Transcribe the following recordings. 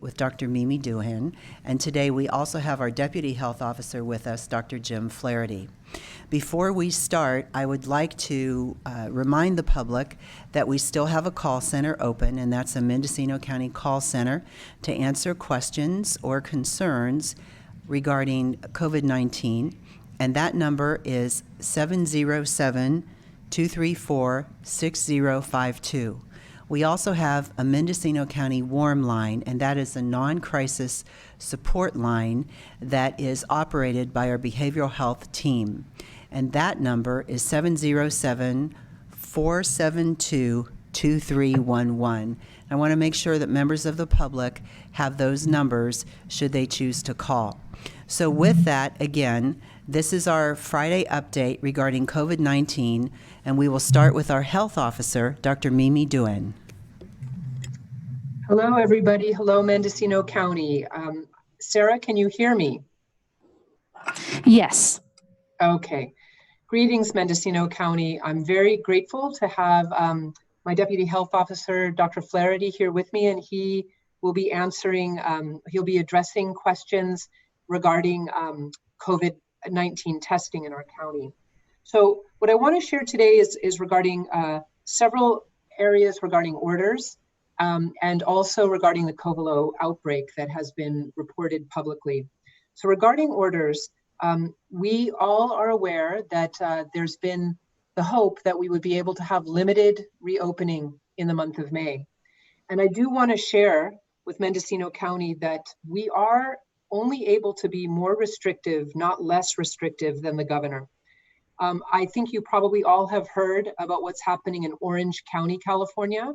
with Dr. Noemi Doohan, and today we also have our Deputy Health Officer with us, Dr. Jim Flaherty. Before we start, I would like to remind the public that we still have a call center open, and that's a Mendocino County call center to answer questions or concerns regarding COVID-19, and that number is 707-234-6052. We also have a Mendocino County warm line, and that is a non-crisis support line that is operated by our behavioral health team. And that number is 707-472-2311. I want to make sure that members of the public have those numbers should they choose to call. So with that, again, this is our Friday update regarding COVID-19, and we will start with our health officer, Dr. Noemi Doohan. Hello, everybody. Hello, Mendocino County. Sarah, can you hear me? Yes. Okay. Greetings, Mendocino County. I'm very grateful to have my Deputy Health Officer, Dr. Flaherty, here with me, and he will be answering, he'll be addressing questions regarding COVID-19 testing in our county. So what I want to share today is regarding several areas regarding orders and also regarding the COVID outbreak that has been reported publicly. So regarding orders, we all are aware that there's been the hope that we would be able to have limited reopening in the month of May. And I do want to share with Mendocino County that we are only able to be more restrictive, not less restrictive than the governor. I think you probably all have heard about what's happening in Orange County, California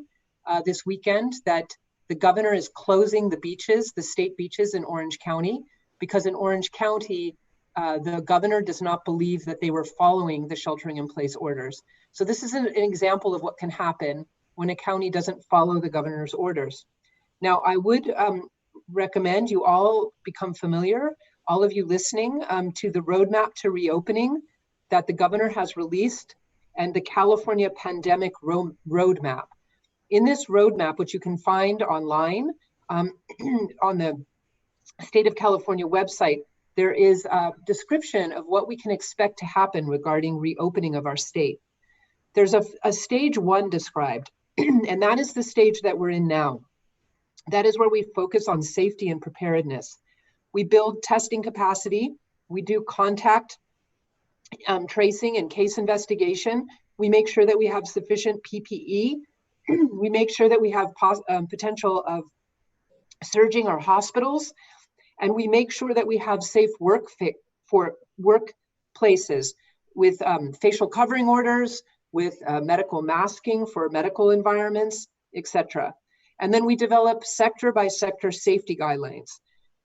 this weekend, that the governor is closing the beaches, the state beaches in Orange County, because in Orange County, the governor does not believe that they were following the sheltering in place orders. So this is an example of what can happen when a county doesn't follow the governor's orders. Now, I would recommend you all become familiar, all of you listening, to the roadmap to reopening that the governor has released and the California pandemic roadmap. In this roadmap, which you can find online on the State of California website, there is a description of what we can expect to happen regarding reopening of our state. There's a stage one described, and that is the stage that we're in now. That is where we focus on safety and preparedness. We build testing capacity. We do contact tracing and case investigation. We make sure that we have sufficient PPE. We make sure that we have potential of surging our hospitals. And we make sure that we have safe workplaces with facial covering orders, with medical masking for medical environments, etc. And then we develop sector by sector safety guidelines.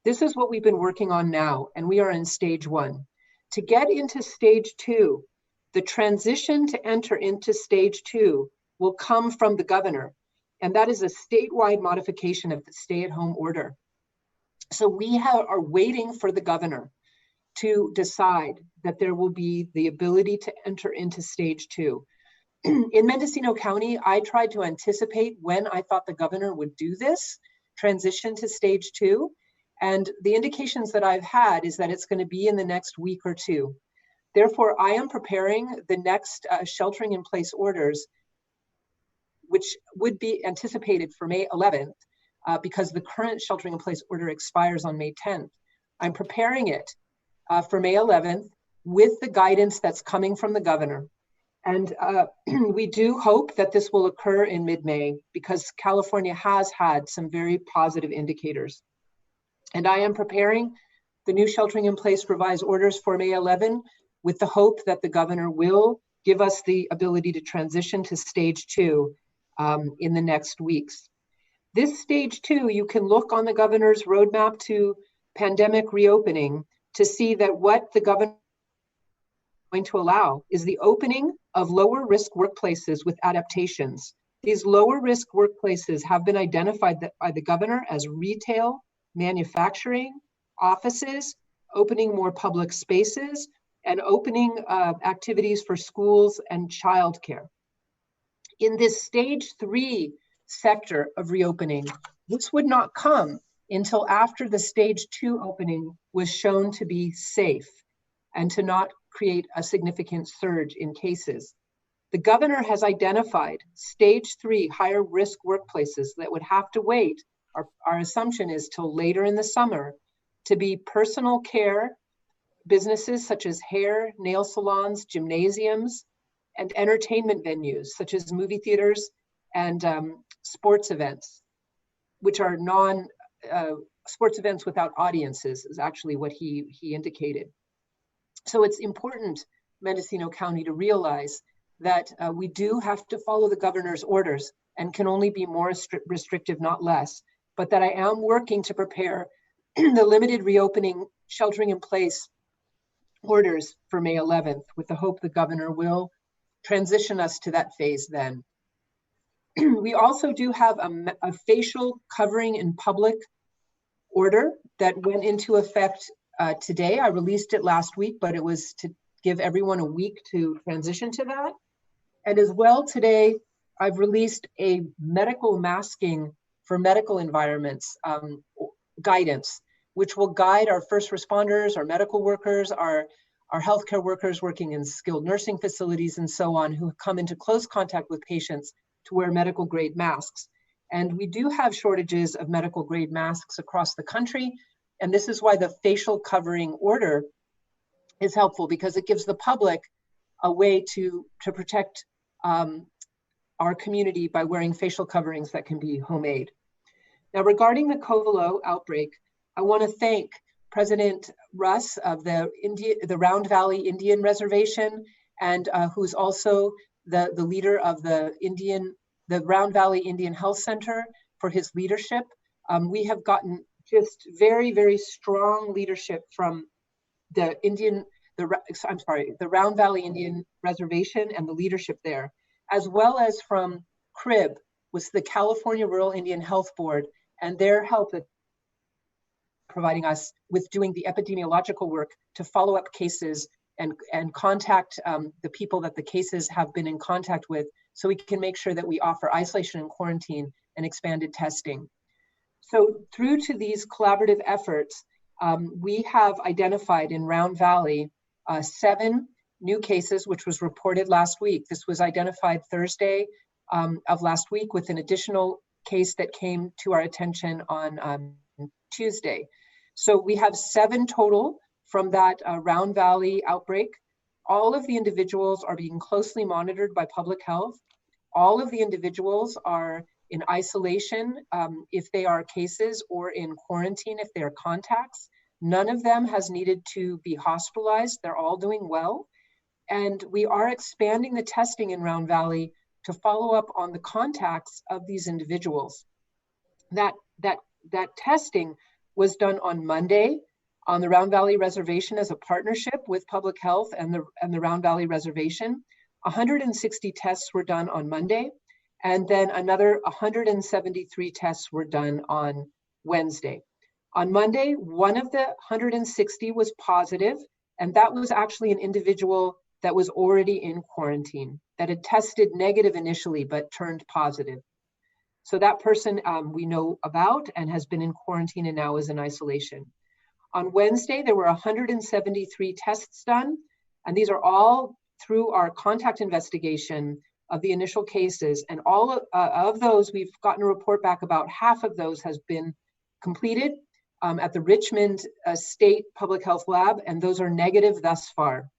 This is what we've been working on now, and we are in stage one. To get into stage two, the transition to enter into stage two will come from the governor, and that is a statewide modification of the stay-at-home order. So we are waiting for the governor to decide that there will be the ability to enter into stage two. In Mendocino County, I tried to anticipate when I thought the governor would do this transition to stage two. And the indications that I've had is that it's going to be in the next week or two. Therefore, I am preparing the next sheltering in place orders, which would be anticipated for May 11th, because the current sheltering in place order expires on May 10th. I'm preparing it for May 11th with the guidance that's coming from the governor. And we do hope that this will occur in mid-May because California has had some very positive indicators. And I am preparing the new sheltering in place revised orders for May 11 with the hope that the governor will give us the ability to transition to stage two in the next weeks. This stage two, you can look on the governor's roadmap to pandemic reopening to see that what the governor is going to allow is the opening of lower risk workplaces with adaptations. These lower risk workplaces have been identified by the governor as retail, manufacturing, offices, opening more public spaces, and opening activities for schools and childcare. In this stage three sector of reopening, this would not come until after the stage 2 opening was shown to be safe and to not create a significant surge in cases. The governor has identified stage 3 higher risk workplaces that would have to wait, our assumption is till later in the summer, to be personal care businesses such as hair, nail salons, gymnasiums, and entertainment venues such as movie theaters and sports events, which are sports events without audiences is actually what he indicated. So it's important, Mendocino County, to realize that we do have to follow the governor's orders and can only be more restrictive, not less, but that I am working to prepare the limited reopening sheltering in place orders for May 11th with the hope the governor will transition us to that phase then. We also do have a facial covering in public order that went into effect today. I released it last week, but it was to give everyone a week to transition to that. And as well today, I've released a medical masking for medical environments guidance, which will guide our first responders, our medical workers, our healthcare workers working in skilled nursing facilities and so on, who come into close contact with patients to wear medical grade masks. And we do have shortages of medical grade masks across the country. And this is why the facial covering order is helpful, because it gives the public a way to protect our community by wearing facial coverings that can be homemade. Now, regarding the COVID outbreak, I want to thank President Russ of the Round Valley Indian Reservation, and who's also the leader of the Round Valley Indian Health Center, for his leadership. We have gotten just very, very strong leadership from the Round Valley Indian Reservation and the leadership there, as well as from CRIB, was the California Rural Indian Health Board, and their help at providing us with doing the epidemiological work to follow up cases and contact the people that the cases have been in contact with, so we can make sure that we offer isolation and quarantine and expanded testing. So through to these collaborative efforts, we have identified in Round Valley 7 new cases, which was reported last week. This was identified Thursday of last week, with an additional case that came to our attention on Tuesday. So we have 7 total from that Round Valley outbreak. All of the individuals are being closely monitored by public health. All of the individuals are in isolation if they are cases, or in quarantine if they are contacts. None of them has needed to be hospitalized. They're all doing well. And we are expanding the testing in Round Valley to follow up on the contacts of these individuals. That testing was done on Monday on the Round Valley Reservation as a partnership with public health and the Round Valley Reservation. 160 tests were done on Monday, and then another 173 tests were done on Wednesday. On Monday, one of the 160 was positive, and that was actually an individual that was already in quarantine, that had tested negative initially, but turned positive. So that person we know about and has been in quarantine and now is in isolation. On Wednesday, there were 173 tests done, and these are all through our contact investigation of the initial cases. And all of those, we've gotten a report back, about half of those has been completed at the Richmond State Public Health Lab, and those are negative thus far.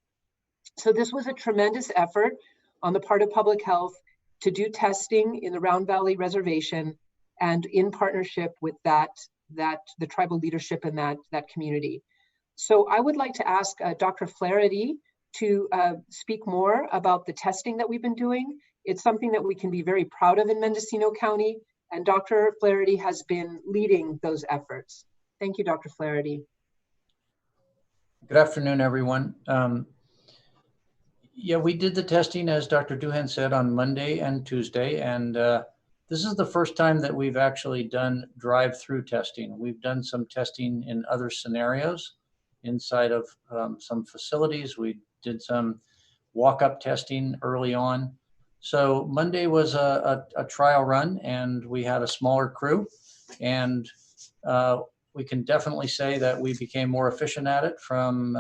So this was a tremendous effort on the part of public health to do testing in the Round Valley Reservation, and in partnership with the tribal leadership in that community. So I would like to ask Dr. Flaherty to speak more about the testing that we've been doing. It's something that we can be very proud of in Mendocino County, and Dr. Flaherty has been leading those efforts. Thank you, Dr. Flaherty. Good afternoon, everyone. Yeah, we did the testing, as Dr. Doohan said, on Monday and Tuesday, and this is the first time that we've actually done drive-through testing. We've done some testing in other scenarios inside of some facilities. We did some walk-up testing early on. So Monday was a trial run, and we had a smaller crew, and we can definitely say that we became more efficient at it from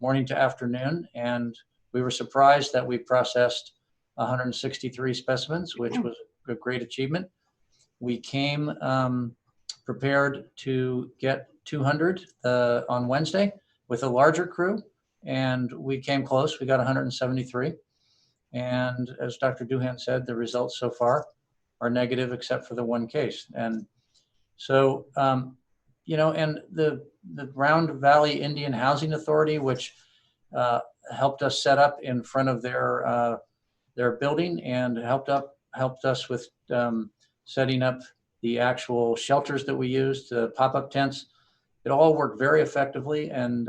morning to afternoon. And we were surprised that we processed 163 specimens, which was a great achievement. We came prepared to get 200 on Wednesday with a larger crew, and we came close. We got 173. And as Dr. Doohan said, the results so far are negative except for the one case. And so, you know, and the Round Valley Indian Housing Authority, which helped us set up in front of their building and helped us with setting up the actual shelters that we used, the pop-up tents. It all worked very effectively, and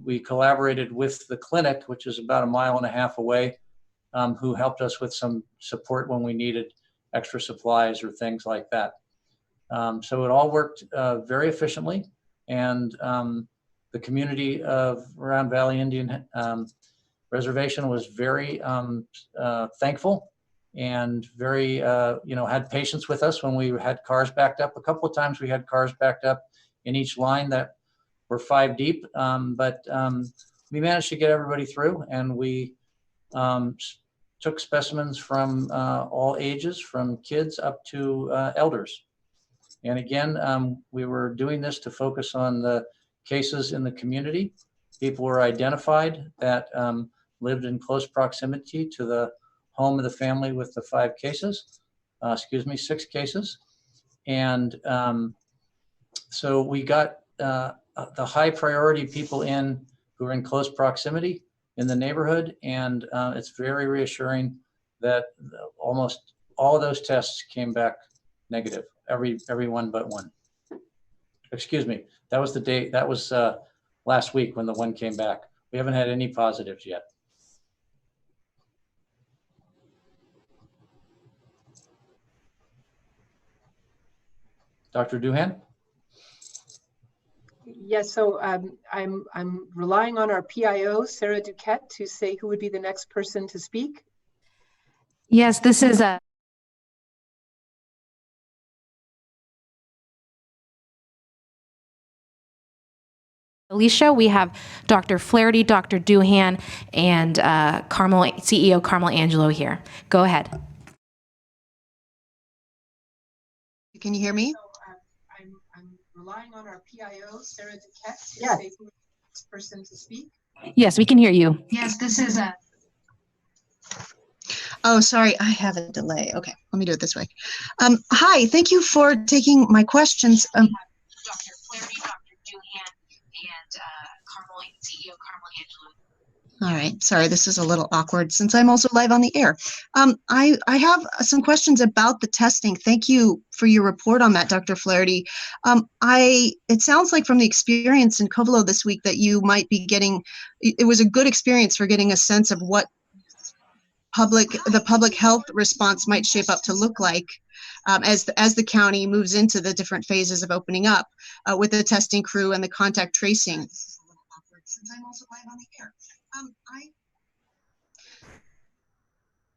we collaborated with the clinic, which is about 1.5 miles away, who helped us with some support when we needed extra supplies or things like that. So it all worked very efficiently, and the community of Round Valley Indian Reservation was very thankful and very, you know, had patience with us when we had cars backed up. A couple of times we had cars backed up in each line that were 5 deep, but we managed to get everybody through, and we took specimens from all ages, from kids up to elders. And again, we were doing this to focus on the cases in the community. People were identified that lived in close proximity to the home of the family with the 6 cases. And so we got the high priority people in who are in close proximity in the neighborhood. And it's very reassuring that almost all of those tests came back negative, every one but one. Excuse me, that was the date, that was last week when the one came back. We haven't had any positives yet. Dr. Doohan? Yes, so I'm relying on our PIO, Sarah Duquette, to say who would be the next person to speak. Yes, this is Alicia. We have Dr. Flaherty, Dr. Doohan, and Carmel CEO Carmel Angelo here. Go ahead. Can you hear me? So, I'm relying on our PIO, Sarah Duquette, to Yes. say who is the next person to speak. Yes, we can hear you. Yes, this is a. Oh, sorry, I have a delay. Okay, let me do it this way. Hi, thank you for taking my questions. Dr. Flaherty, Dr. Doohan, and Carmel CEO Carmel Angelo. All right, sorry, this is a little awkward since I'm also live on the air. I have some questions about the testing. Thank you for your report on that, Dr. Flaherty. It sounds like from the experience in Covelo this week that you might be getting, it was a good experience for getting a sense of what the public health response might shape up to look like as the county moves into the different phases of opening up with the testing crew and the contact tracing. This is a little awkward since I'm also live on the air.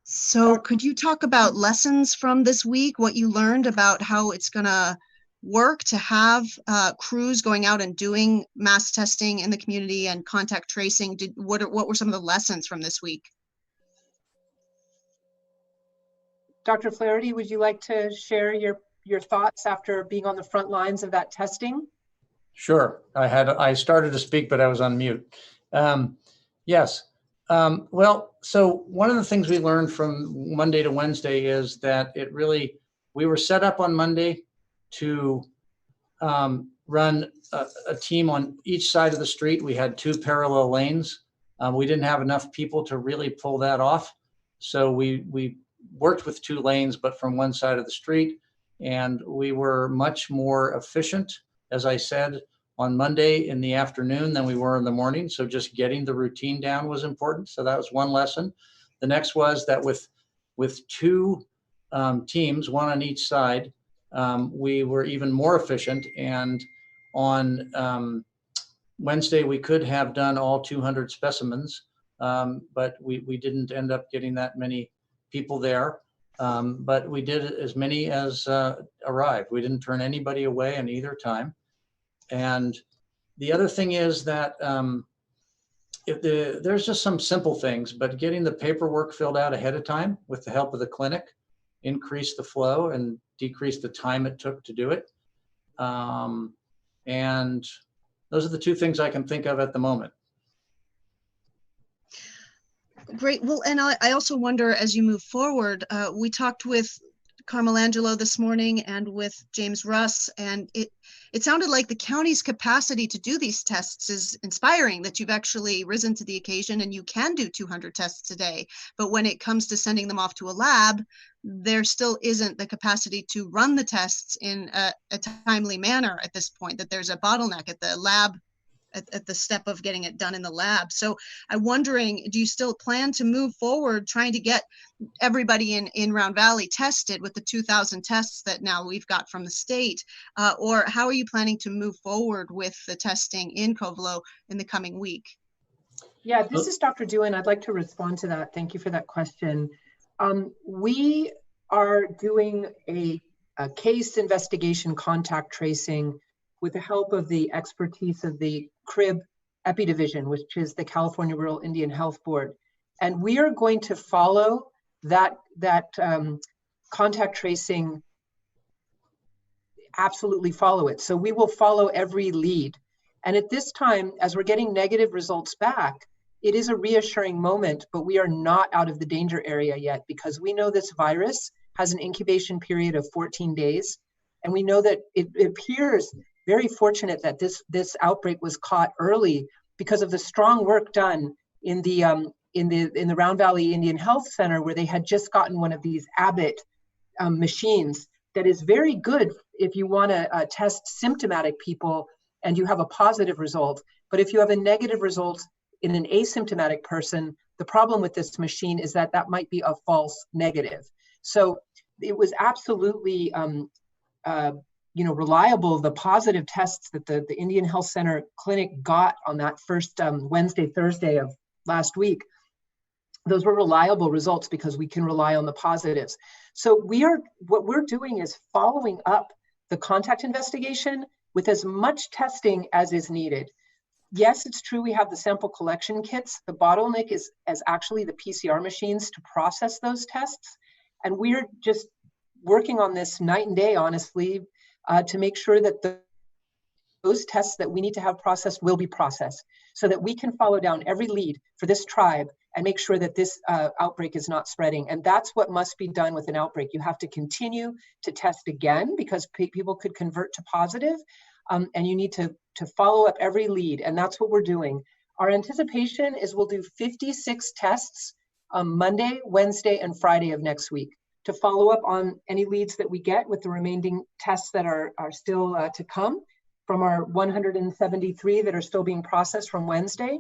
So could you talk about lessons from this week, what you learned about how it's gonna work to have crews going out and doing mass testing in the community and contact tracing? What were some of the lessons from this week? Dr. Flaherty, would you like to share your thoughts after being on the front lines of that testing? Sure. I started to speak, but I was on mute. Yes. Well, so one of the things we learned from Monday to Wednesday is that we were set up on Monday to run a team on each side of the street. We had 2 parallel lanes. We didn't have enough people to really pull that off. So we worked with 2 lanes, but from one side of the street, and we were much more efficient, as I said, on Monday in the afternoon than we were in the morning. So just getting the routine down was important. So that was one lesson. The next was that with 2 teams, one on each side, we were even more efficient. And on Wednesday, we could have done all 200 specimens, but we didn't end up getting that many people there. But we did as many as arrived. We didn't turn anybody away in either time. And the other thing is that there's just some simple things, but getting the paperwork filled out ahead of time with the help of the clinic increased the flow and decreased the time it took to do it. And those are the two things I can think of at the moment. Great. Well, and I also wonder, as you move forward, we talked with Carmel Angelo this morning and with James Russ, and it sounded like the county's capacity to do these tests is inspiring, that you've actually risen to the occasion and you can do 200 tests a day. But when it comes to sending them off to a lab, there still isn't the capacity to run the tests in a timely manner at this point, that there's a bottleneck at the lab, at the step of getting it done in the lab. So I'm wondering, do you still plan to move forward trying to get everybody in Round Valley tested with the 2,000 tests that now we've got from the state? Or how are you planning to move forward with the testing in Covelo in the coming week? Yeah, this is Dr. Doohan. I'd like to respond to that. Thank you for that question. We are doing a case investigation contact tracing with the help of the expertise of the CRIB Epi Division, which is the California Rural Indian Health Board. And we are going to follow that contact tracing, absolutely follow it. So we will follow every lead. And at this time, as we're getting negative results back, it is a reassuring moment, but we are not out of the danger area yet, because we know this virus has an incubation period of 14 days. And we know that it appears very fortunate that this outbreak was caught early because of the strong work done in the Round Valley Indian Health Center, where they had just gotten one of these Abbott machines that is very good if you want to test symptomatic people and you have a positive result. But if you have a negative result in an asymptomatic person, the problem with this machine is that that might be a false negative. So it was absolutely reliable, the positive tests that the Indian Health Center clinic got on that first Wednesday, Thursday of last week. Those were reliable results because we can rely on the positives. So what we're doing is following up the contact investigation with as much testing as is needed. Yes, it's true we have the sample collection kits. The bottleneck is actually the PCR machines to process those tests. And we're just working on this night and day, honestly, to make sure that those tests that we need to have processed will be processed, so that we can follow down every lead for this tribe and make sure that this outbreak is not spreading. And that's what must be done with an outbreak. You have to continue to test again because people could convert to positive, and you need to follow up every lead, and that's what we're doing. Our anticipation is we'll do 56 tests Monday, Wednesday, and Friday of next week to follow up on any leads that we get with the remaining tests that are still to come from our 173 that are still being processed from Wednesday.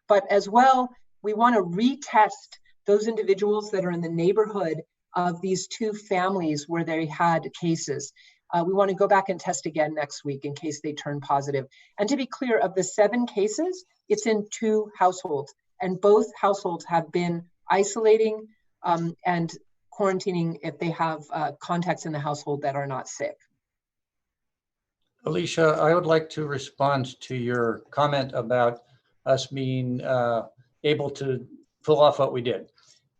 But as well, we want to retest those individuals that are in the neighborhood of these two families where they had cases. We want to go back and test again next week in case they turn positive. And to be clear, of the 7 cases, it's in 2 households, and both households have been isolating and quarantining if they have contacts in the household that are not sick. Alicia, I would like to respond to your comment about us being able to pull off what we did.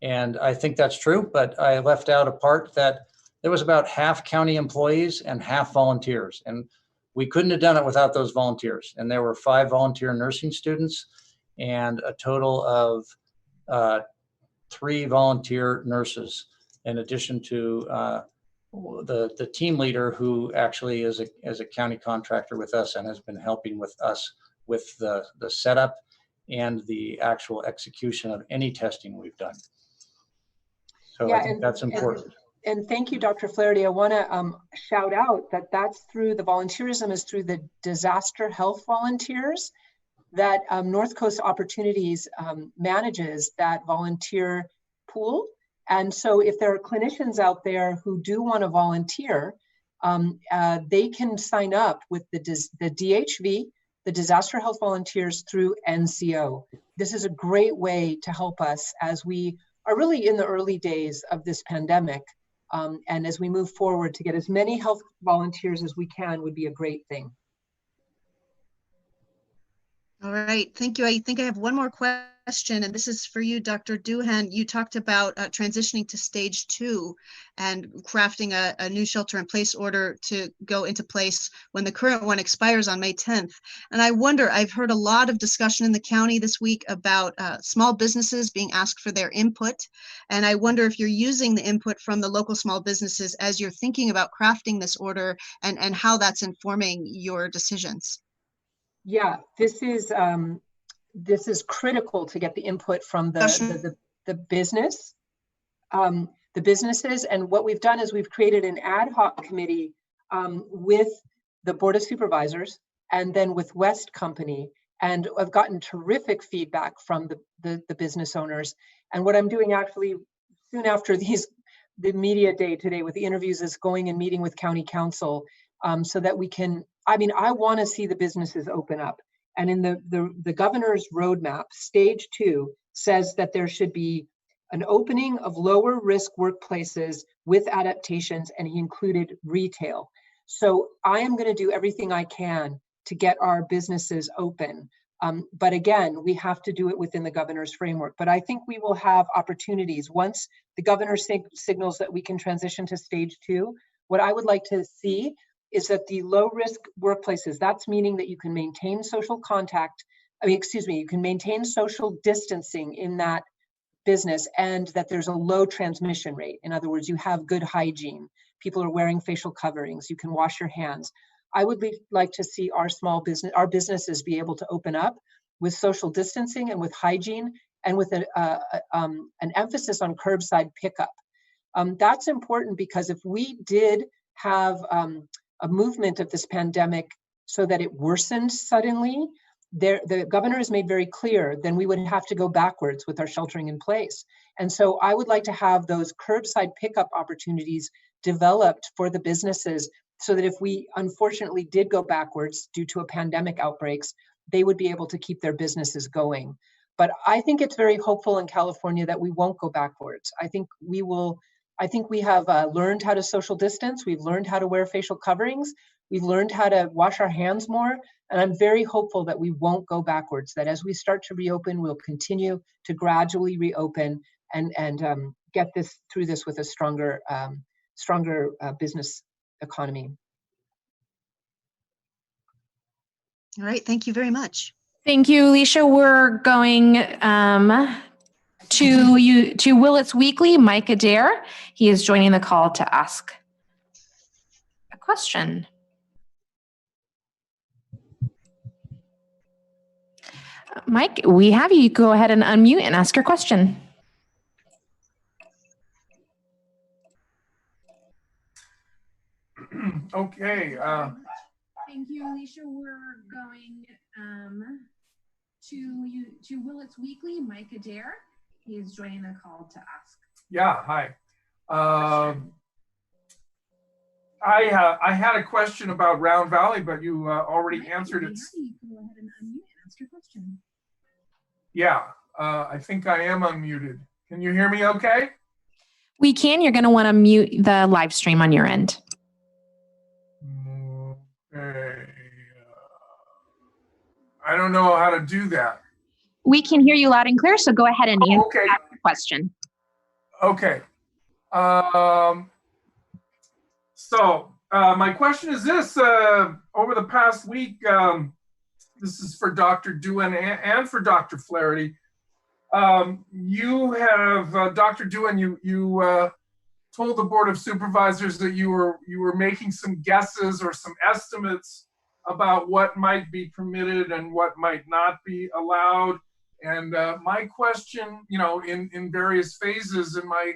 And I think that's true, but I left out a part that there was about half county employees and half volunteers. And we couldn't have done it without those volunteers. And there were 5 volunteer nursing students and a total of 3 volunteer nurses, in addition to the team leader, who actually is a county contractor with us and has been helping with us with the setup and the actual execution of any testing we've done. So yeah, I think that's important. And thank you, Dr. Flaherty. I want to shout out that that's through the volunteerism is through the disaster health volunteers that North Coast Opportunities manages that volunteer pool. And so if there are clinicians out there who do want to volunteer, they can sign up with the DHV, the Disaster Health Volunteers, through NCO. This is a great way to help us as we are really in the early days of this pandemic. And as we move forward, to get as many health volunteers as we can would be a great thing. All right, thank you. I think I have one more question, and this is for you, Dr. Doohan. You talked about transitioning to stage 2 and crafting a new shelter-in-place order to go into place when the current one expires on May 10th. And I wonder, I've heard a lot of discussion in the county this week about small businesses being asked for their input. And I wonder if you're using the input from the local small businesses as you're thinking about crafting this order and how that's informing your decisions. Yeah, this is critical to get the input from the business, the businesses. And what we've done is we've created an ad hoc committee with the Board of Supervisors and then with West Company. And I've gotten terrific feedback from the business owners. And what I'm doing actually soon after the media day today with the interviews is going and meeting with county council so that we can, I want to see the businesses open up. And in the governor's roadmap, stage 2 says that there should be an opening of lower risk workplaces with adaptations, and he included retail. So I am going to do everything I can to get our businesses open. But again, we have to do it within the governor's framework. But I think we will have opportunities once the governor signals that we can transition to stage 2. What I would like to see is that the low risk workplaces, that's meaning that you can maintain social contact, you can maintain social distancing in that business and that there's a low transmission rate. In other words, you have good hygiene. People are wearing facial coverings. You can wash your hands. I would like to see our businesses be able to open up with social distancing and with hygiene and with an emphasis on curbside pickup. That's important because if we did have a movement of this pandemic so that it worsened suddenly, the governor has made very clear, then we would have to go backwards with our sheltering in place. And so I would like to have those curbside pickup opportunities developed for the businesses so that if we unfortunately did go backwards due to a pandemic outbreaks, they would be able to keep their businesses going. But I think it's very hopeful in California that we won't go backwards. I think we have learned how to social distance. We've learned how to wear facial coverings. We've learned how to wash our hands more. And I'm very hopeful that we won't go backwards, that as we start to reopen, we'll continue to gradually reopen and get through this with a stronger business economy. All right, thank you very much. Thank you, Alicia. We're going to Willits Weekly, Mike Adair. He is joining the call to ask a question. Mike, we have you. Go ahead and unmute and ask your question. Okay. Thank you, Alicia. We're going to Willits Weekly, Mike Adair. He is joining the call to ask. Yeah, hi. I had a question about Round Valley, but you already answered it. Go ahead and unmute and ask your question. Yeah, I think I am unmuted. Can you hear me okay? We can. You're going to want to mute the live stream on your end. Okay. I don't know how to do that. We can hear you loud and clear, so go ahead and ask your question. Okay. So my question is this, over the past week, this is for Dr. Doohan and for Dr. Flaherty. You have, Dr. Doohan, you told the Board of Supervisors that you were making some guesses or some estimates about what might be permitted and what might not be allowed. And my question, in various phases, and my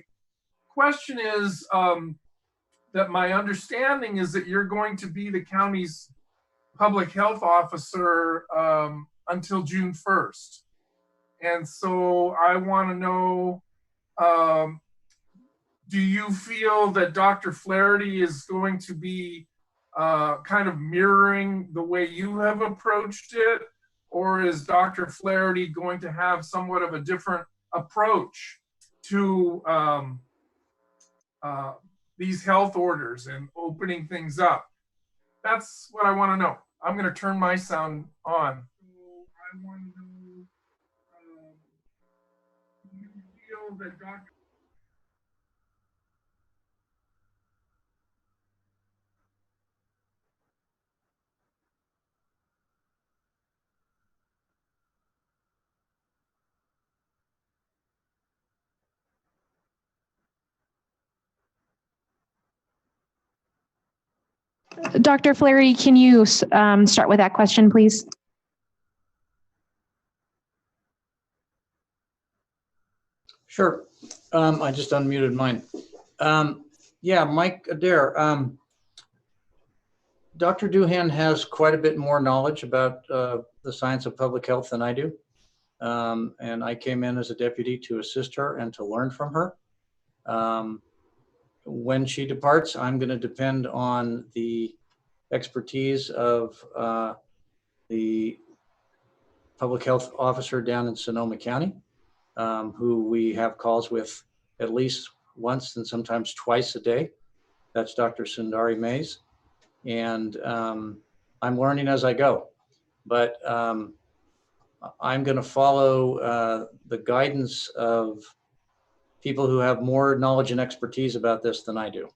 question is that my understanding is that you're going to be the county's public health officer until June 1st. And so I want to know, do you feel that Dr. Flaherty is going to be kind of mirroring the way you have approached it? Or is Dr. Flaherty going to have somewhat of a different approach to these health orders and opening things up? That's what I want to know. I'm going to turn my sound on. So I want to know, do you feel that Dr. Dr. Flaherty, can you start with that question, please? Sure. I just unmuted mine. Yeah, Mike Adair. Dr. Doohan has quite a bit more knowledge about the science of public health than I do. And I came in as a deputy to assist her and to learn from her. When she departs, I'm going to depend on the expertise of the public health officer down in Sonoma County, who we have calls with at least once and sometimes twice a day. That's Dr. Sundari Mays. And I'm learning as I go. But I'm going to follow the guidance of people who have more knowledge and expertise about this than I do.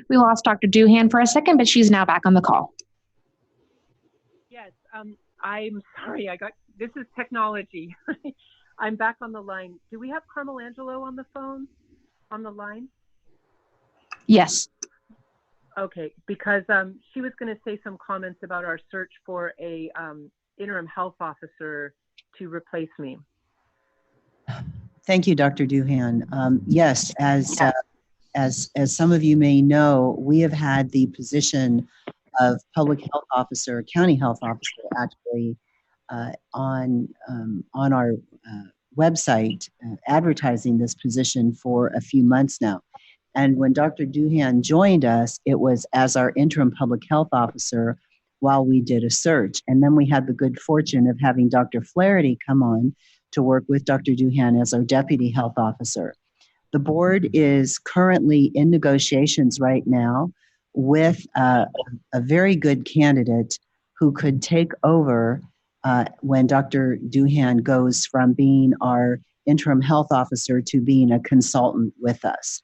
We lost Dr. Doohan for a second, but she's now back on the call. Yes, I'm sorry. This is technology. I'm back on the line. Do we have Carmel Angelo on the phone, on the line? Yes. Okay, because she was going to say some comments about our search for a interim health officer to replace me. Thank you, Dr. Doohan. Yes, as some of you may know, we have had the position of public health officer, county health officer, actually on our website, advertising this position for a few months now. And when Dr. Doohan joined us, it was as our interim public health officer while we did a search. And then we had the good fortune of having Dr. Flaherty come on to work with Dr. Doohan as our deputy health officer. The board is currently in negotiations right now with a very good candidate who could take over when Dr. Doohan goes from being our interim health officer to being a consultant with us.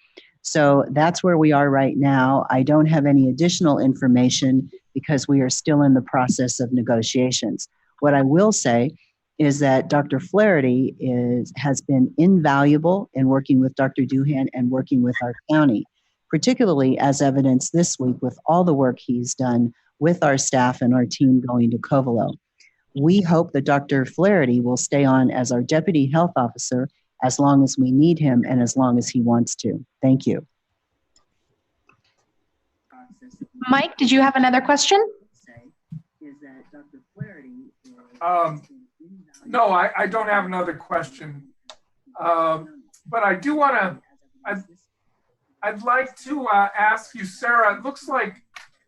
So that's where we are right now. I don't have any additional information because we are still in the process of negotiations. What I will say is that Dr. Flaherty has been invaluable in working with Dr. Doohan and working with our county, particularly as evidenced this week with all the work he's done with our staff and our team going to Covelo. We hope that Dr. Flaherty will stay on as our deputy health officer as long as we need him and as long as he wants to. Thank you. Mike, did you have another question? No, I don't have another question. But I do want to, I'd like to ask you, Sarah, it looks like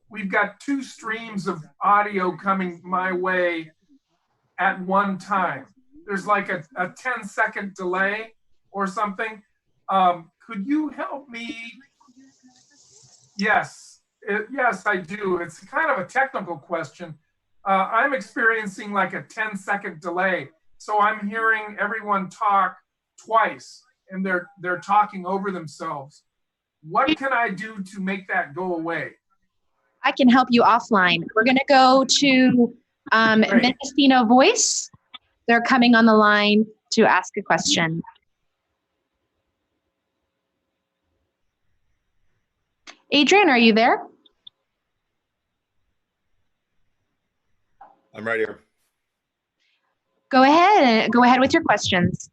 we've got two streams of audio coming my way at one time. There's like a 10-second delay or something. Could you help me? Yes, yes, I do. It's kind of a technical question. I'm experiencing like a 10-second delay. So I'm hearing everyone talk twice and they're talking over themselves. What can I do to make that go away? I can help you offline. We're going to go to Mendocino Voice. They're coming on the line to ask a question. Adrian, are you there? I'm right here. Go ahead. Go ahead with your questions.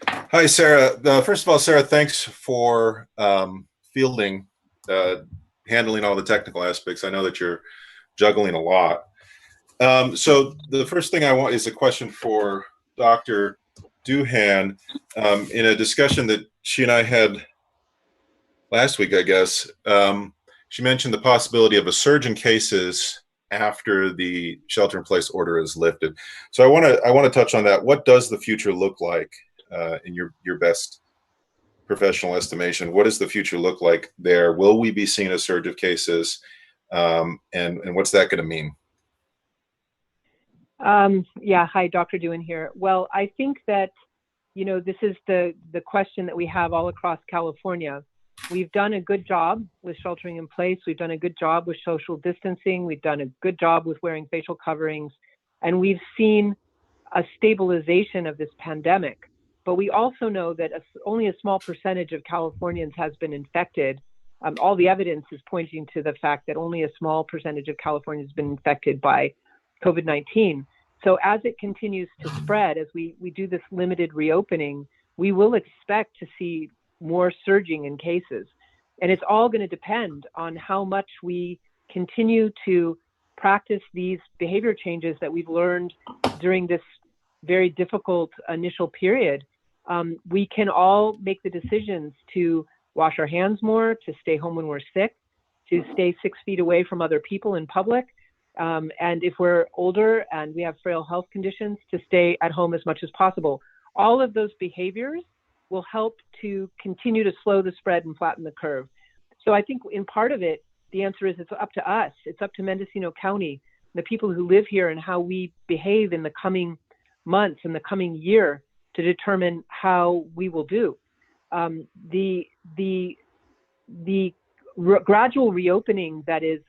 Hi, Sarah. First of all, Sarah, thanks for handling all the technical aspects. I know that you're juggling a lot. So the first thing I want is a question for Dr. Doohan. In a discussion that she and I had last week, I guess, she mentioned the possibility of a surge in cases after the shelter-in-place order is lifted. So I want to touch on that. What does the future look like in your best professional estimation? What does the future look like there? Will we be seeing a surge of cases, and what's that going to mean? Yeah, hi, Dr. Doohan here. Well, I think that, you know, this is the question that we have all across California. We've done a good job with sheltering in place. We've done a good job with social distancing. We've done a good job with wearing facial coverings. And we've seen a stabilization of this pandemic. But we also know that only a small percentage of Californians has been infected. All the evidence is pointing to the fact that only a small percentage of Californians has been infected by COVID-19. So as it continues to spread, as we do this limited reopening, we will expect to see more surging in cases. And it's all going to depend on how much we continue to practice these behavior changes that we've learned during this very difficult initial period. We can all make the decisions to wash our hands more, to stay home when we're sick, to stay 6 feet away from other people in public. And if we're older and we have frail health conditions, to stay at home as much as possible. All of those behaviors will help to continue to slow the spread and flatten the curve. So I think in part of it, the answer is it's up to us. It's up to Mendocino County, the people who live here, and how we behave in the coming months and the coming year to determine how we will do. The gradual reopening that is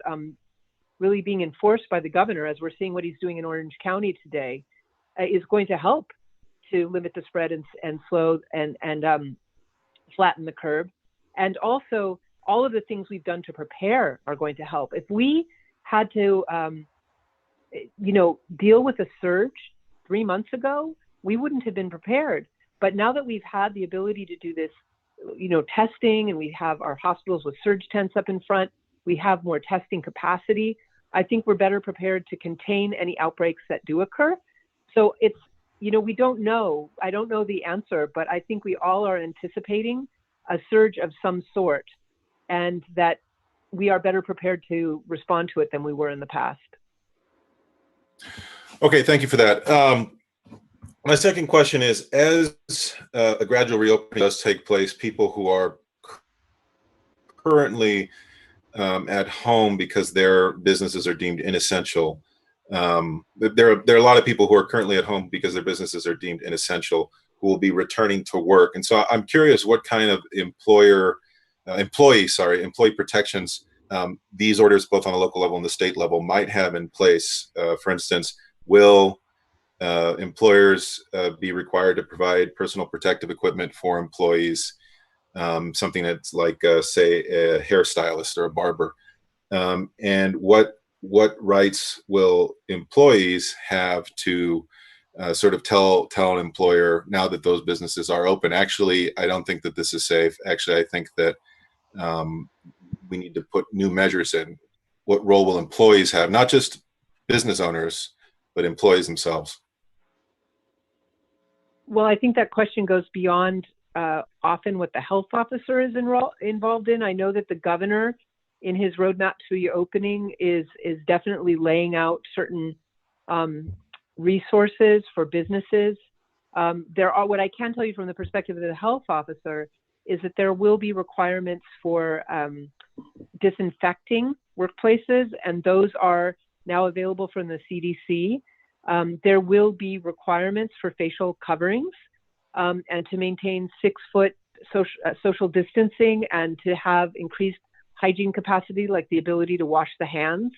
really being enforced by the governor, as we're seeing what he's doing in Orange County today, is going to help to limit the spread and slow and flatten the curve. And also, all of the things we've done to prepare are going to help. If we had to, deal with a surge 3 months ago, we wouldn't have been prepared. But now that we've had the ability to do this, testing, and we have our hospitals with surge tents up in front, we have more testing capacity, I think we're better prepared to contain any outbreaks that do occur. So it's, we don't know. I don't know the answer, but I think we all are anticipating a surge of some sort, and that we are better prepared to respond to it than we were in the past. Okay, thank you for that. My second question is, as a gradual reopening does take place, people who are currently at home because their businesses are deemed inessential. There are a lot of people who are currently at home because their businesses are deemed inessential who will be returning to work. And so I'm curious what kind of employee protections these orders, both on a local level and the state level, might have in place. For instance, will employers be required to provide personal protective equipment for employees? Something that's like, say, a hairstylist or a barber. And what rights will employees have to sort of tell an employer now that those businesses are open? Actually, I don't think that this is safe. Actually, I think that we need to put new measures in. What role will employees have? Not just business owners, but employees themselves. Well, I think that question goes beyond often what the health officer is involved in. I know that the governor, in his roadmap to reopening, is definitely laying out certain resources for businesses. What I can tell you from the perspective of the health officer is that there will be requirements for disinfecting workplaces, and those are now available from the CDC. There will be requirements for facial coverings, and to maintain 6-foot social distancing, and to have increased hygiene capacity, like the ability to wash the hands.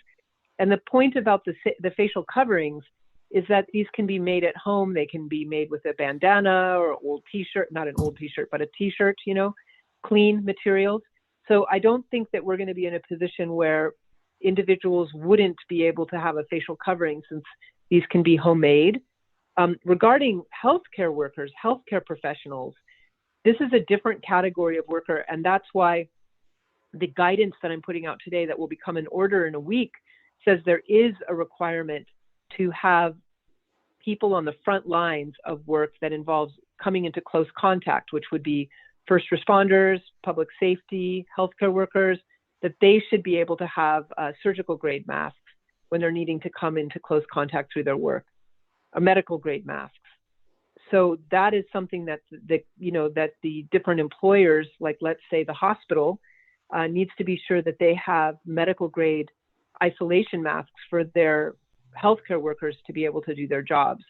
And the point about the facial coverings is that these can be made at home. They can be made with a bandana or an old t-shirt, not an old t-shirt, but a t-shirt, clean materials. So I don't think that we're going to be in a position where individuals wouldn't be able to have a facial covering, since these can be homemade. Regarding healthcare workers, healthcare professionals, this is a different category of worker, and that's why the guidance that I'm putting out today, that will become an order in a week, says there is a requirement to have people on the front lines of work that involves coming into close contact, which would be first responders, public safety, healthcare workers, that they should be able to have surgical grade masks. when they're needing to come into close contact through their work, medical grade masks. So that is something that the different employers, like let's say the hospital, needs to be sure that they have medical grade isolation masks for their healthcare workers to be able to do their jobs.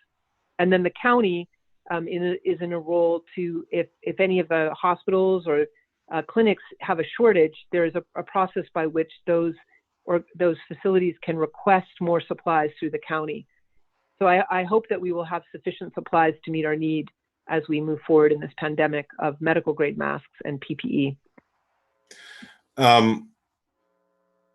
And then the county is in a role to, if any of the hospitals or clinics have a shortage, there is a process by which those facilities can request more supplies through the county. So I hope that we will have sufficient supplies to meet our need as we move forward in this pandemic of medical grade masks and PPE.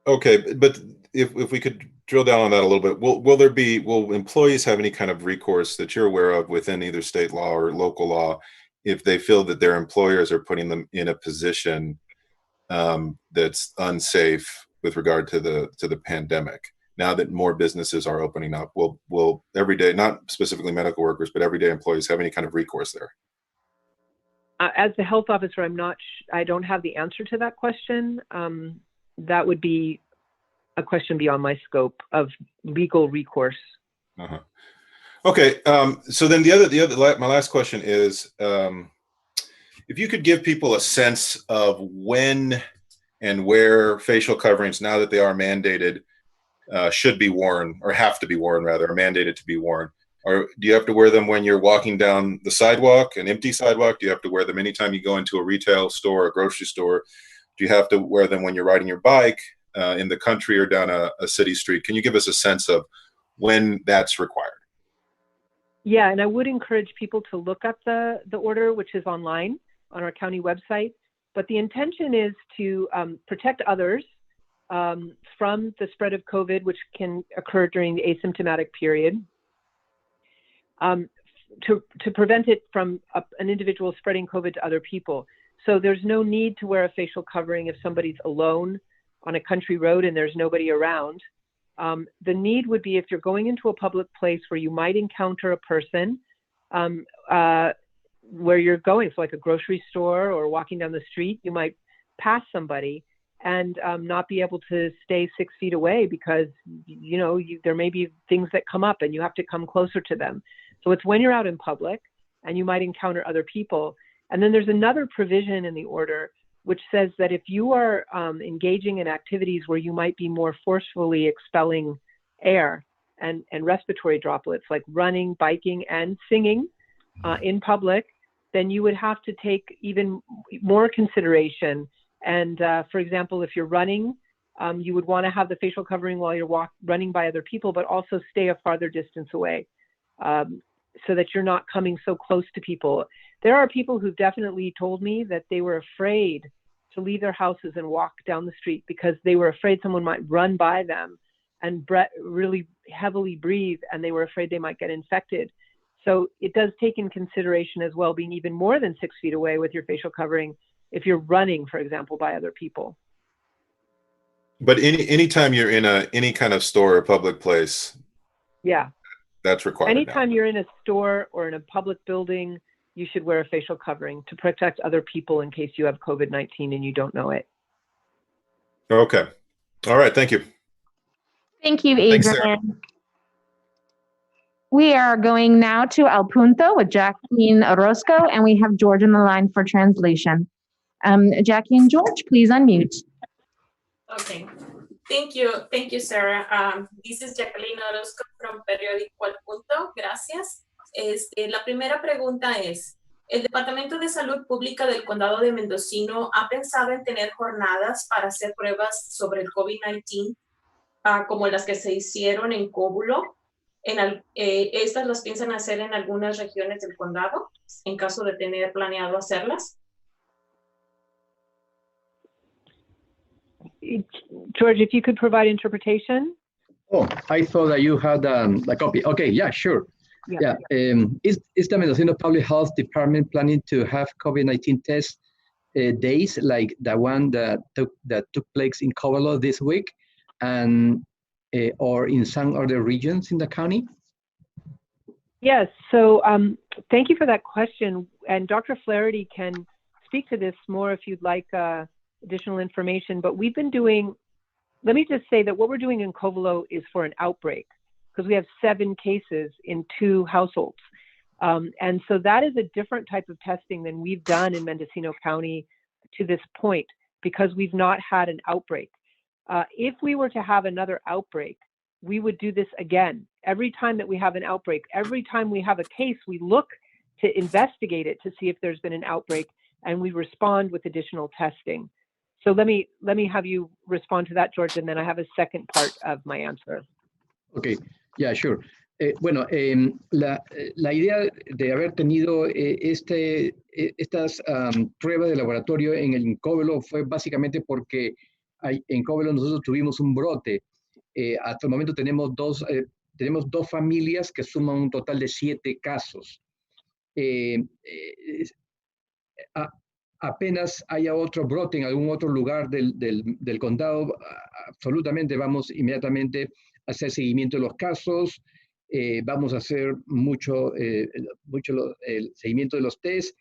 Okay, but if we could drill down on that a little bit, will employees have any kind of recourse that you're aware of within either state law or local law if they feel that their employers are putting them in a position that's unsafe with regard to the pandemic? Now that more businesses are opening up, will everyday, not specifically medical workers, but everyday employees have any kind of recourse there? As the health officer, I don't have the answer to that question. That would be a question beyond my scope of legal recourse. Okay, so then my last question is, if you could give people a sense of when and where facial coverings, now that they are mandated, should be worn, or have to be worn rather, or mandated to be worn. Or do you have to wear them when you're walking down the sidewalk, an empty sidewalk? Do you have to wear them anytime you go into a retail store, a grocery store? Do you have to wear them when you're riding your bike in the country or down a city street? Can you give us a sense of when that's required? Yeah, and I would encourage people to look up the order, which is online on our county website. But the intention is to protect others from the spread of COVID, which can occur during the asymptomatic period, to prevent it from an individual spreading COVID to other people. So there's no need to wear a facial covering if somebody's alone on a country road and there's nobody around. The need would be if you're going into a public place where you might encounter a person where you're going, so like a grocery store or walking down the street, you might pass somebody and not be able to stay 6 feet away because there may be things that come up and you have to come closer to them. So it's when you're out in public and you might encounter other people. And then there's another provision in the order which says that if you are engaging in activities where you might be more forcefully expelling air and respiratory droplets, like running, biking, and singing in public, then you would have to take even more consideration. And for example, if you're running, you would want to have the facial covering while you're running by other people, but also stay a farther distance away so that you're not coming so close to people. There are people who've definitely told me that they were afraid to leave their houses and walk down the street because they were afraid someone might run by them and really heavily breathe, and they were afraid they might get infected. So it does take in consideration as well being even more than 6 feet away with your facial covering if you're running, for example, by other people. But anytime you're in any kind of store or public place, yeah, that's required. Anytime you're in a store or in a public building, you should wear a facial covering to protect other people in case you have COVID-19 and you don't know it. Okay. All right. Thank you. Thank you, Adrian. Thanks, we are going now to El Punto with Jacqueline Orozco, and we have George on the line for translation. Jackie and George, please unmute. Okay. Thank you, Sarah. This is Jacqueline Orozco from Periódico El Punto. Gracias. La primera pregunta es, ¿el Departamento de Salud Pública del Condado de Mendocino ha pensado en tener jornadas para hacer pruebas sobre el COVID-19 como las que se hicieron en Cóbulo? ¿Estas las piensan hacer en algunas regiones del condado en caso de tener planeado hacerlas? George, if you could provide interpretation. Oh, I thought that you had a copy. Okay, yeah, sure. Yeah. Is the Mendocino Public Health Department planning to have COVID-19 test days like the one that took place in Cobolo this week, and or in some other regions in the county? Yes. So thank you for that question. And Dr. Flaherty can speak to this more if you'd like additional information. But we've been doing let me just say that what we're doing in Covelo is for an outbreak, because we have 7 cases in 2 households. And so that is a different type of testing than we've done in Mendocino County to this point, because we've not had an outbreak. If we were to have another outbreak, we would do this again. Every time that we have an outbreak, every time we have a case, we look to investigate it to see if there's been an outbreak, and we respond with additional testing. So let me have you respond to that, George, and then I have a second part of my answer. Okay, yeah, sure. Bueno, la idea de haber tenido estas pruebas de laboratorio en Covelo fue básicamente porque en Covelo nosotros tuvimos un brote. Hasta el momento tenemos dos familias que suman un total de 7 casos. Apenas haya otro brote en algún otro lugar del condado, absolutamente vamos inmediatamente a hacer seguimiento de los casos, vamos a hacer mucho el seguimiento de los test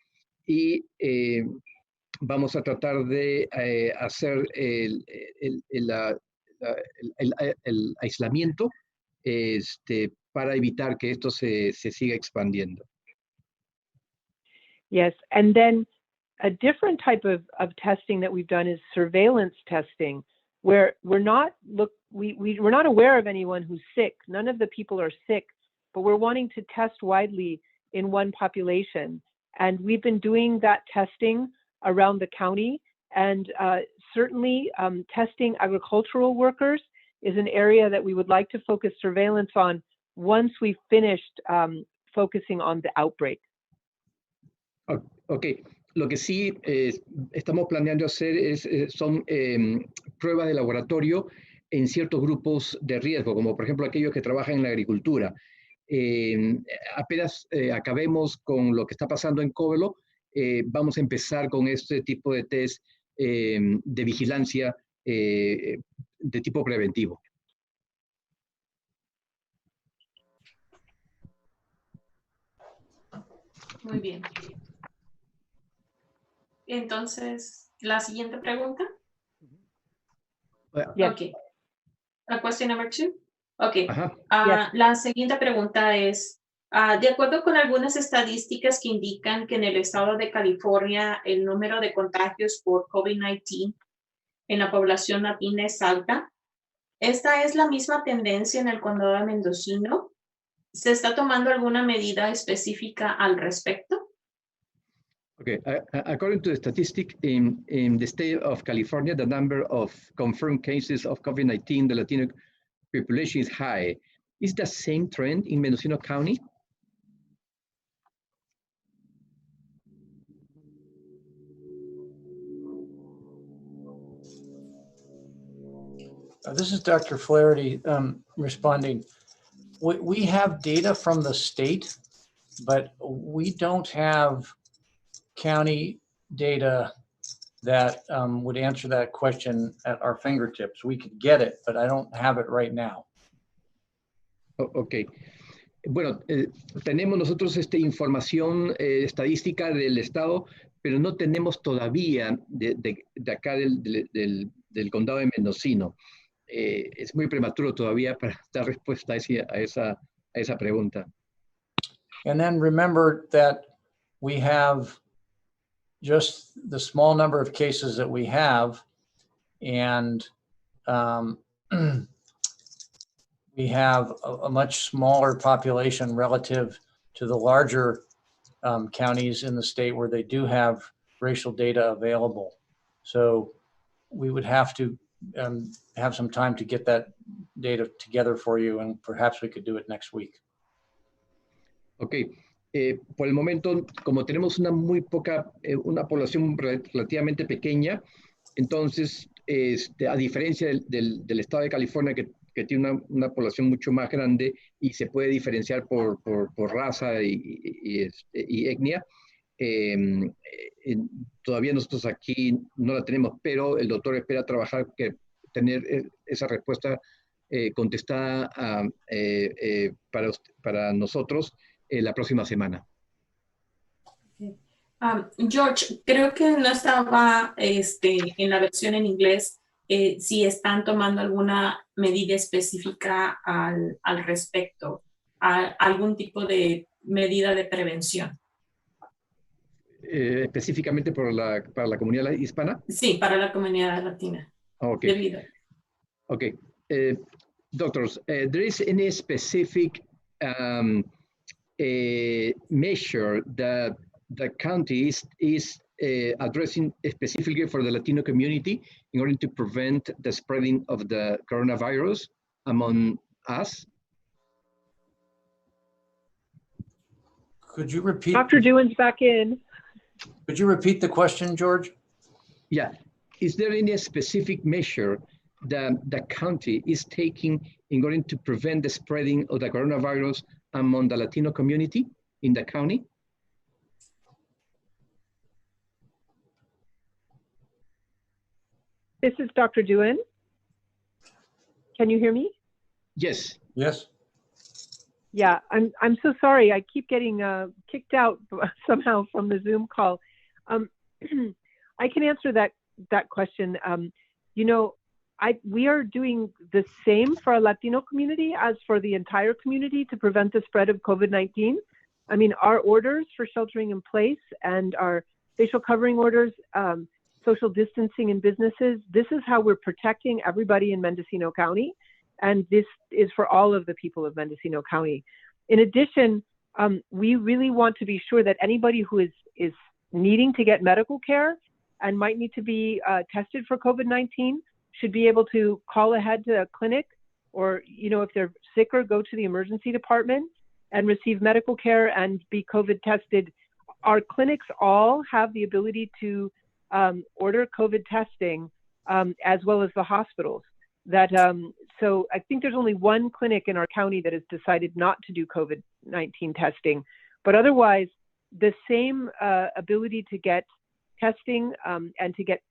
y vamos a tratar de hacer el aislamiento para evitar que esto se siga expandiendo. Yes, and then a different type of testing that we've done is surveillance testing, where we're not aware of anyone who's sick. None of the people are sick, but we're wanting to test widely in one population. And we've been doing that testing around the county, and certainly testing agricultural workers is an area that we would like to focus surveillance on once we've finished focusing on the outbreak. Okay. Lo que sí estamos planeando hacer son pruebas de laboratorio en ciertos grupos de riesgo, como por ejemplo aquellos que trabajan en la agricultura. Apenas acabemos con lo que está pasando en Covelo, vamos a empezar con este tipo de test de vigilancia de tipo preventivo. Muy bien. Entonces, la siguiente pregunta. Yes. Okay. Question number 2. Okay. Yes. La siguiente pregunta es, de acuerdo con algunas estadísticas que indican que en el estado de California el número de contagios por COVID-19 en la población latina es alta, ¿esta es la misma tendencia en el condado de Mendocino? ¿Se está tomando alguna medida específica al respecto? Okay, according to the statistic in the state of California, the number of confirmed cases of COVID-19, the Latino population is high. Is the same trend in Mendocino County? This is Dr. Flaherty responding. We have data from the state, but we don't have county data that would answer that question at our fingertips. We could get it, but I don't have it right now. Ok. Bueno, tenemos nosotros información estadística del estado, pero no tenemos todavía de acá del condado de Mendocino. Es muy prematuro todavía para dar respuesta a esa pregunta. And then remember that we have just the small number of cases that we have, and we have a much smaller population relative to the larger counties in the state where they do have racial data available. So we would have to have some time to get that data together for you, and perhaps we could do it next week. Okay. Por el momento, como tenemos una población relativamente pequeña, entonces, a diferencia del estado de California, que tiene una población mucho más grande y se puede diferenciar por raza y etnia, todavía nosotros aquí no la tenemos, pero el doctor espera tener esa respuesta contestada para nosotros la próxima semana. George, creo que no estaba en la versión en inglés. si están tomando alguna medida específica al respecto, algún tipo de medida de prevención. Específicamente para la comunidad hispana? Sí, para la comunidad latina. Okay. Debido. Okay. Doctors, there is any specific measure that the county is addressing specifically for the Latino community in order to prevent the spreading of the coronavirus among us? Could you repeat? Dr. Doohan's back in. Could you repeat the question, George? Yeah. Is there any specific measure that the county is taking in order to prevent the spreading of the coronavirus among the Latino community in the county? This is Dr. Doohan. Can you hear me? Yes. Yes. Yeah, I'm so sorry. I keep getting kicked out somehow from the Zoom call. I can answer that question. You know, we are doing the same for our Latino community as for the entire community to prevent the spread of COVID-19. I mean, our orders for sheltering in place and our facial covering orders, social distancing in businesses, this is how we're protecting everybody in Mendocino County. And this is for all of the people of Mendocino County. In addition, we really want to be sure that anybody who is needing to get medical care and might need to be tested for COVID-19 should be able to call ahead to a clinic, or, you know, if they're sicker, go to the emergency department and receive medical care and be COVID tested. Our clinics all have the ability to order COVID testing, as well as the hospitals. So I think there's only one clinic in our county that has decided not to do COVID-19 testing, but otherwise the same ability to get testing and to get,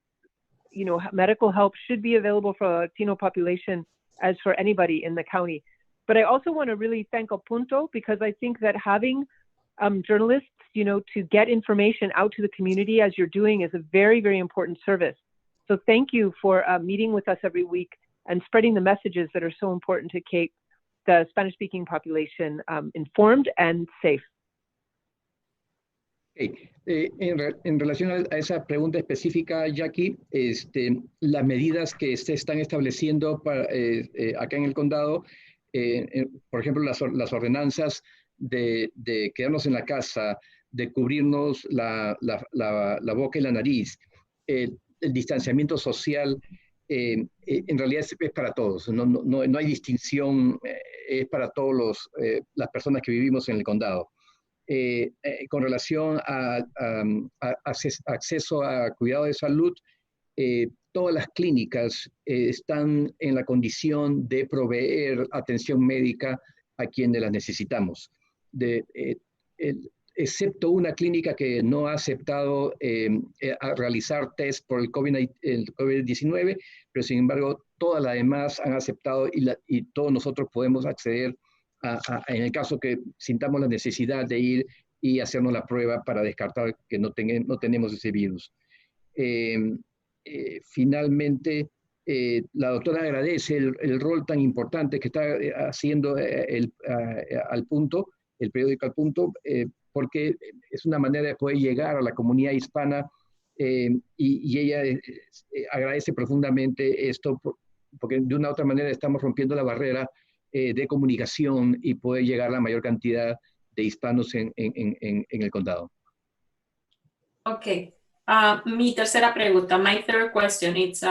you know, medical help should be available for the Latino population as for anybody in the county. But I also want to really thank El Punto, because I think that having journalists, you know, to get information out to the community as you're doing is a very, very important service. So thank you for meeting with us every week and spreading the messages that are so important to keep the Spanish-speaking population informed and safe. Okay. En relación a esa pregunta específica, Jackie, las medidas que se están estableciendo acá en el condado, por ejemplo, las ordenanzas de quedarnos en la casa, de cubrirnos la boca y la nariz, el distanciamiento social, en realidad es para todos, no hay distinción, es para todos las personas que vivimos en el condado. Con relación a acceso a cuidado de salud, todas las clínicas están en la condición de proveer atención médica a quienes las necesitamos. Excepto una clínica que no ha aceptado a realizar test por el COVID-19, pero sin embargo todas las demás han aceptado y todos nosotros podemos acceder en el caso que sintamos la necesidad de ir y hacernos la prueba para descartar que no tenemos ese virus. Finalmente, la doctora agradece el rol tan importante que está haciendo Al Punto, el periódico Al Punto, porque es una manera de poder llegar a la comunidad hispana, y ella agradece profundamente esto, porque de una u otra manera estamos rompiendo la barrera de comunicación y poder llegar a la mayor cantidad de hispanos en el condado. Ok. Mi tercera pregunta, my third question, it's,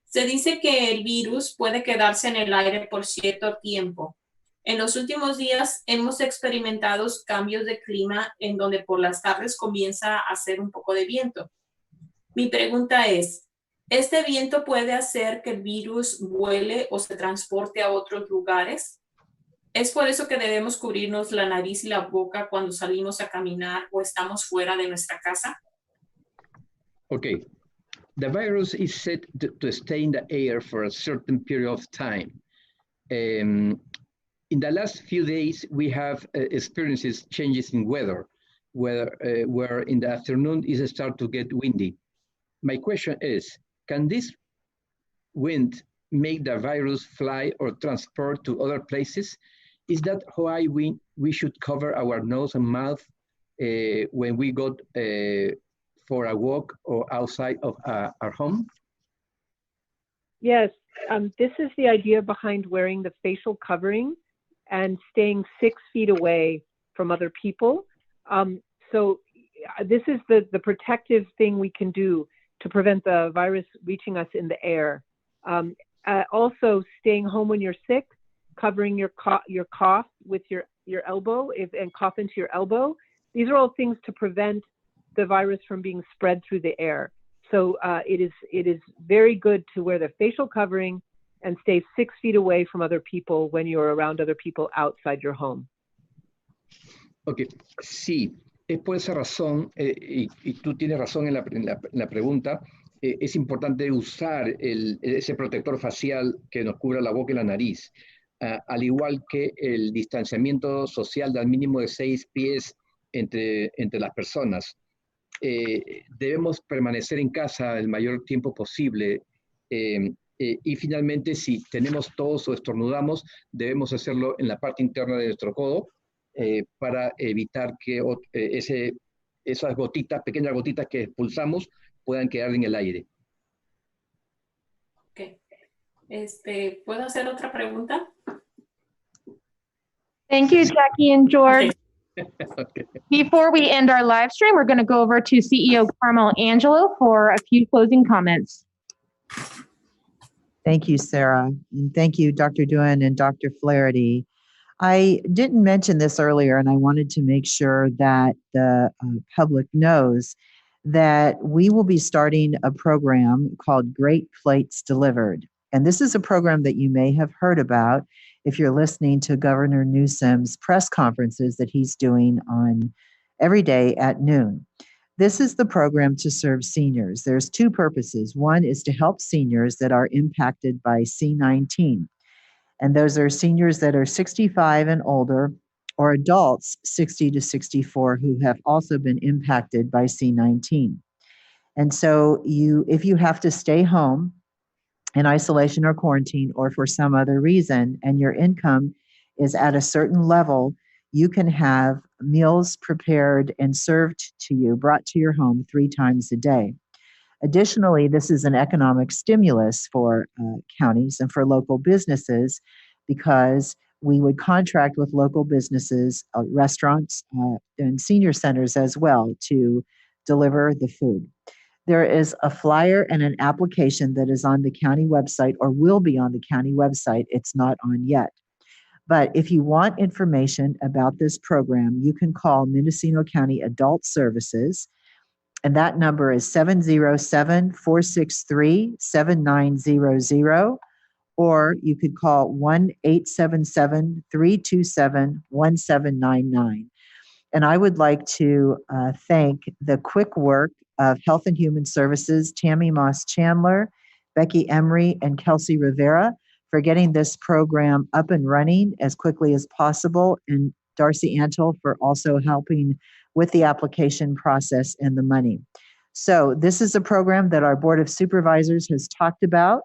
se dice que el virus puede quedarse en el aire por cierto tiempo. En los últimos días hemos experimentado cambios de clima en donde por las tardes comienza a hacer un poco de viento. Mi pregunta es, ¿este viento puede hacer que el virus vuele o se transporte a otros lugares? ¿Es por eso que debemos cubrirnos la nariz y la boca cuando salimos a caminar o estamos fuera de nuestra casa? Okay. The virus is said to stay in the air for a certain period of time. In the last few days, we have experienced changes in weather, where in the afternoon it starts to get windy. My question is, can this wind make the virus fly or transport to other places? Is that why we should cover our nose and mouth when we go for a walk or outside of our home? Yes, this is the idea behind wearing the facial covering and staying 6 feet away from other people. So this is the protective thing we can do to prevent the virus reaching us in the air. Also, staying home when you're sick, covering your cough with your elbow and cough into your elbow. These are all things to prevent the virus from being spread through the air. So it is very good to wear the facial covering and stay 6 feet away from other people when you're around other people outside your home. Ok, sí, es por esa razón, y tú tienes razón en la pregunta, es importante usar ese protector facial que nos cubra la boca y la nariz, al igual que el distanciamiento social de al mínimo de 6 pies entre las personas. Debemos permanecer en casa el mayor tiempo posible y finalmente si tenemos tos o estornudamos debemos hacerlo en la parte interna de nuestro codo para evitar que esas gotitas, pequeñas gotitas que expulsamos puedan quedar en el aire. Okay. ¿Puedo hacer otra pregunta? Thank you, Jackie and George. Okay. Before we end our live stream, we're going to go over to CEO Carmel Angelo for a few closing comments. Thank you, Sarah. And thank you, Dr. Doohan and Dr. Flaherty. I didn't mention this earlier, and I wanted to make sure that the public knows that we will be starting a program called Great Plates Delivered. And this is a program that you may have heard about if you're listening to Governor Newsom's press conferences that he's doing on every day at noon. This is the program to serve seniors. There's 2 purposes. One is to help seniors that are impacted by C-19. And those are seniors that are 65 and older, or adults 60 to 64 who have also been impacted by C-19. And so if you have to stay home in isolation or quarantine or for some other reason, and your income is at a certain level, you can have meals prepared and served to you, brought to your home 3 times a day. Additionally, this is an economic stimulus for counties and for local businesses because we would contract with local businesses, restaurants, and senior centers as well to deliver the food. There is a flyer and an application that is on the county website or will be on the county website. It's not on yet. But if you want information about this program, you can call Mendocino County Adult Services, and that number is 707-463-7900, or you could call 1-877-327-1799. And I would like to thank the quick work of Health and Human Services, Tammy Moss Chandler, Becky Emery, and Kelsey Rivera for getting this program up and running as quickly as possible, and Darcy Antle for also helping with the application process and the money. So this is a program that our Board of Supervisors has talked about.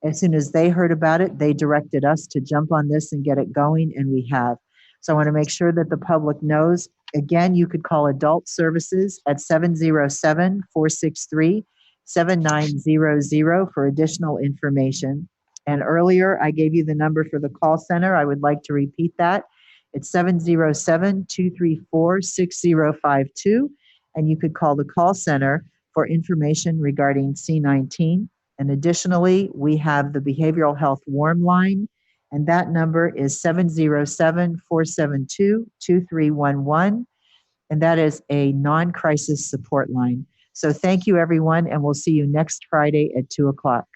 As soon as they heard about it, they directed us to jump on this and get it going, and we have. So I want to make sure that the public knows. Again, you could call Adult Services at 707-463-7900 for additional information. And earlier, I gave you the number for the call center. I would like to repeat that. It's 707-234-6052. And you could call the call center for information regarding C-19. And additionally, we have the Behavioral Health Warm Line, and that number is 707-472-2311. And that is a non-crisis support line. So thank you, everyone, and we'll see you next Friday at 2 o'clock.